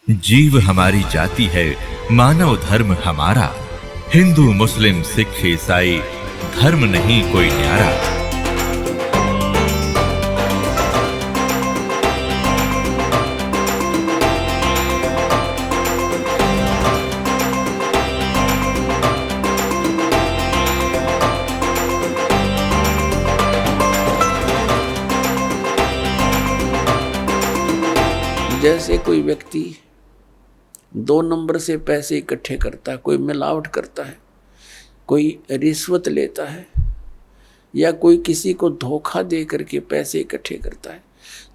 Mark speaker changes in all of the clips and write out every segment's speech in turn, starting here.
Speaker 1: जीव हमारी जाति है, मानव धर्म हमारा। हिंदू मुस्लिम सिख ईसाई धर्म नहीं कोई न्यारा।
Speaker 2: जैसे कोई व्यक्ति 2 नंबर से पैसे इकट्ठे करता है, कोई मिलावट करता है, कोई रिश्वत लेता है, या कोई किसी को धोखा दे करके पैसे इकट्ठे करता है,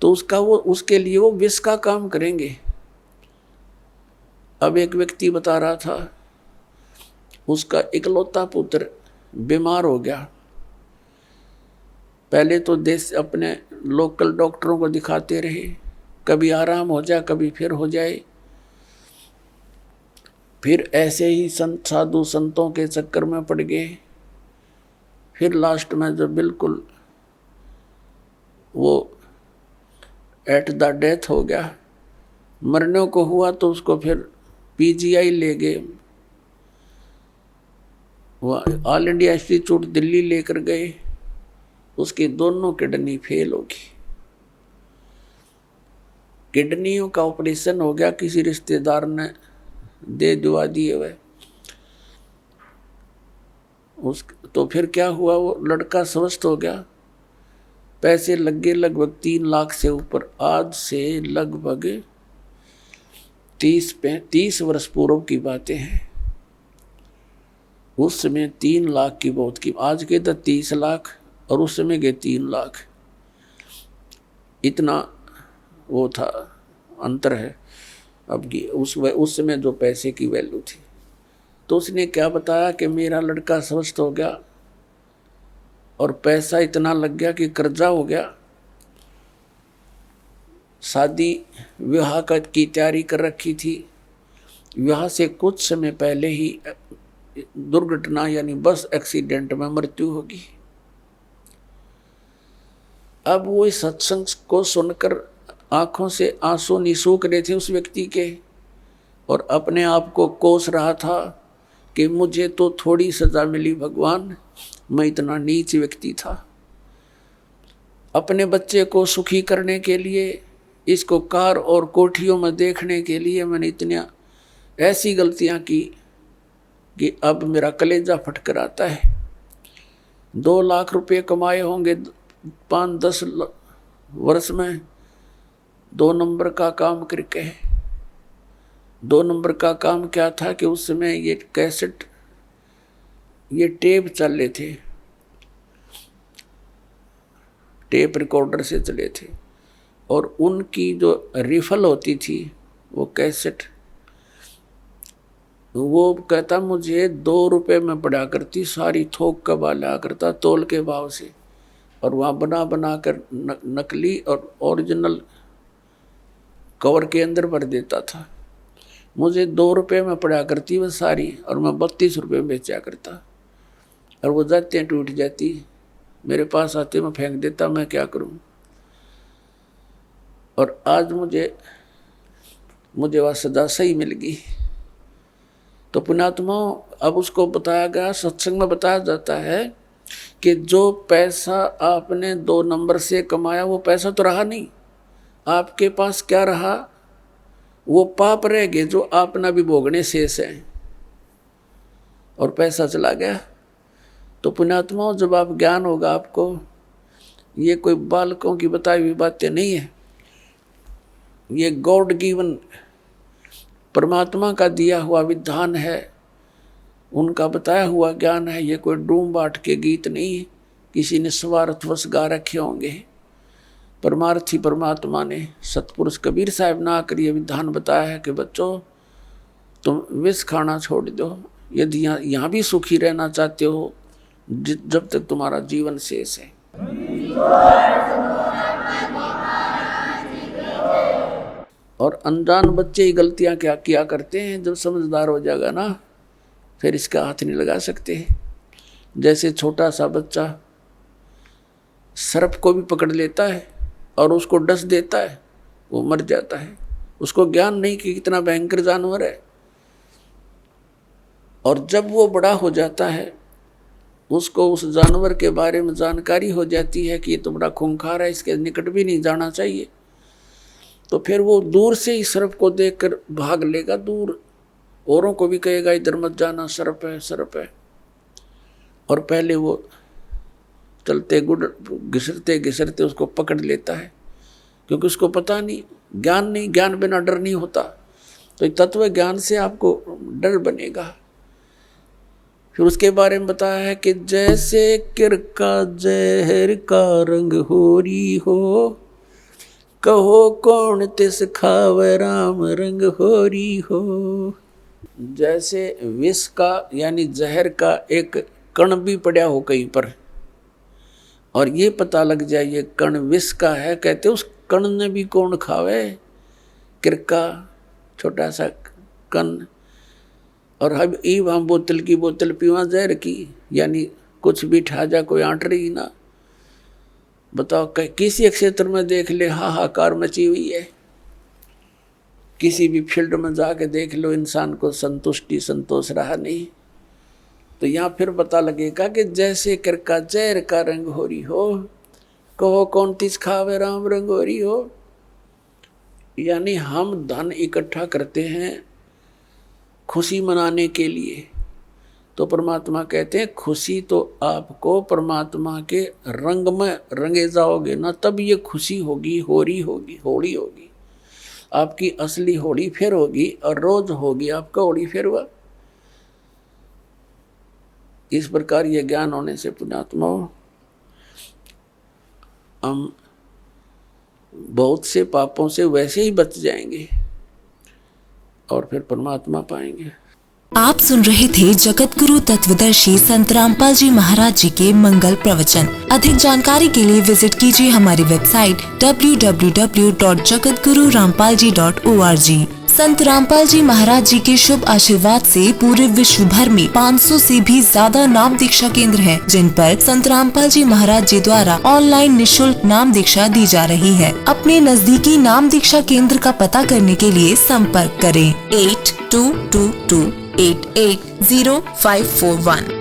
Speaker 2: तो उसके लिए वो विष का काम करेंगे। अब एक व्यक्ति बता रहा था, उसका इकलौता पुत्र बीमार हो गया। पहले तो देश अपने लोकल डॉक्टरों को दिखाते रहे, कभी आराम हो जाए, कभी फिर हो जाए। फिर ऐसे ही संत साधु संतों के चक्कर में पड़ गए। फिर लास्ट में जब बिल्कुल वो एट द डेथ हो गया, मरने को हुआ, तो उसको फिर पीजीआई ले गए, वो ऑल इंडिया इंस्टीट्यूट दिल्ली लेकर गए। उसकी दोनों किडनी फेल होगी। किडनियों का ऑपरेशन हो गया, किसी रिश्तेदार ने दे दुआ दिए हुए। तो फिर क्या हुआ, वो लड़का स्वस्थ हो गया। पैसे लग गए लगभग 3 लाख से ऊपर। आज से लगभग 30 वर्ष पूर्व की बातें हैं। उस समय 3 लाख की बहुत की, आज के तो 30 लाख और उस समय के 3 लाख, इतना वो था, अंतर है अब की। उस समय जो पैसे की वैल्यू थी। तो उसने क्या बताया कि मेरा लड़का स्वस्थ हो गया और पैसा इतना लग गया कि कर्जा हो गया। शादी विवाह की तैयारी कर रखी थी। विवाह से कुछ समय पहले ही दुर्घटना यानी बस एक्सीडेंट में मृत्यु होगी। अब वो इस सत्संग को सुनकर आंखों से आंसू निसूख रहे थे उस व्यक्ति के, और अपने आप को कोस रहा था कि मुझे तो थोड़ी सजा मिली भगवान, मैं इतना नीच व्यक्ति था। अपने बच्चे को सुखी करने के लिए, इसको कार और कोठियों में देखने के लिए मैंने इतनी ऐसी गलतियां की कि अब मेरा कलेजा फटकर आता है। 2 लाख रुपए कमाए होंगे 5-10 वर्ष में, 2 नंबर का काम करके। 2 नंबर का काम क्या था कि उस समय ये कैसेट, ये टेप चल रहे थे, टेप रिकॉर्डर से चले थे, और उनकी जो रिफल होती थी वो कैसेट, वो कहता मुझे 2 रुपए में पड़ा करती, सारी थोक का बाला करता तोल के भाव से, और वहाँ बना कर नकली और ओरिजिनल कवर के अंदर भर देता था। मुझे 2 रुपए में पड़ा करती वह सारी, और मैं 32 रुपए में बेचा करता, और वो जाते टूट जाती, मेरे पास आते मैं फेंक देता, मैं क्या करूं। और आज मुझे वह सजा सही मिल गई। तो पुण्यात्मा, अब उसको बताया गया, सत्संग में बताया जाता है कि जो पैसा आपने 2 नंबर से कमाया वो पैसा तो रहा नहीं, आपके पास क्या रहा, वो पाप रह गए जो आपना भी भोगने शेष है, और पैसा चला गया। तो पुण्यात्माओं, जब आप ज्ञान होगा आपको, ये कोई बालकों की बताई हुई बातें नहीं है, ये गॉड गिवन परमात्मा का दिया हुआ विधान है, उनका बताया हुआ ज्ञान है। ये कोई डूम बाट के गीत नहीं है, किसी ने स्वार्थवश गा रखे होंगे। परमार्थी परमात्मा ने, सतपुरुष कबीर साहब ने आकर ये विधान बताया है कि बच्चों, तुम विष खाना छोड़ दो यदि यहाँ भी सुखी रहना चाहते हो, जब तक तुम्हारा जीवन शेष है। और अनजान बच्चे ही गलतियां क्या किया करते हैं, जब समझदार हो जाएगा ना फिर इसका हाथ नहीं लगा सकते। जैसे छोटा सा बच्चा सर्प को भी पकड़ लेता है और उसको डस देता है, वो मर जाता है, उसको ज्ञान नहीं कि कितना भयंकर जानवर है। और जब वो बड़ा हो जाता है, उसको उस जानवर के बारे में जानकारी हो जाती है कि ये तो बड़ा खूंखार है, इसके निकट भी नहीं जाना चाहिए, तो फिर वो दूर से ही सर्प को देखकर भाग लेगा दूर, औरों को भी कहेगा इधर मत जाना, सर्प है सर्प है। और पहले वो चलते घिसरते घिसरते उसको पकड़ लेता है, क्योंकि उसको पता नहीं, ज्ञान बिना डर नहीं होता। तो तत्व ज्ञान से आपको डर बनेगा। फिर उसके बारे में बताया है कि जैसे किरका जहर का रंग होरी हो, कहो कौन तिस खावे राम रंग होरी हो। जैसे विष का यानी जहर का एक कण भी पड़ा हो कहीं पर, और ये पता लग जाए ये कण विष का है, कहते उस कण ने भी कौन खावे, किरका छोटा सा कण। और हम बोतल की बोतल पीवा जहर की, यानी कुछ भी ठा जा कोई आंट रही ना। बताओ किसी एक क्षेत्र में देख ले हाहाकार मची हुई है, किसी भी फील्ड में जाके देख लो, इंसान को संतोष रहा नहीं। तो यहाँ फिर पता लगेगा कि जैसे किरका जहर का रंग होरी हो, कहो कौन तिस खावे राम रंग होरी हो। यानी हम धन इकट्ठा करते हैं खुशी मनाने के लिए, तो परमात्मा कहते हैं खुशी तो आपको परमात्मा के रंग में रंगे जाओगे ना, तब ये खुशी होगी, होली होगी। आपकी असली होली फिर होगी, और रोज होगी आपका होली फिर हुआ। इस प्रकार ये ज्ञान होने से पुण्यात्माओं हम बहुत से पापों से वैसे ही बच जाएंगे और फिर परमात्मा पाएंगे।
Speaker 3: आप सुन रहे थे जगत गुरु तत्वदर्शी संत रामपाल जी महाराज जी के मंगल प्रवचन। अधिक जानकारी के लिए विजिट कीजिए हमारी वेबसाइट www.jagatgururampalji.org। संत रामपाल जी महाराज जी के शुभ आशीर्वाद से पूरे विश्व भर में 500 से भी ज्यादा नाम दीक्षा केंद्र हैं, जिन पर संत रामपाल जी महाराज जी द्वारा ऑनलाइन निशुल्क नाम दीक्षा दी जा रही है। अपने नजदीकी नाम दीक्षा केंद्र का पता करने के लिए संपर्क करें 8222880541।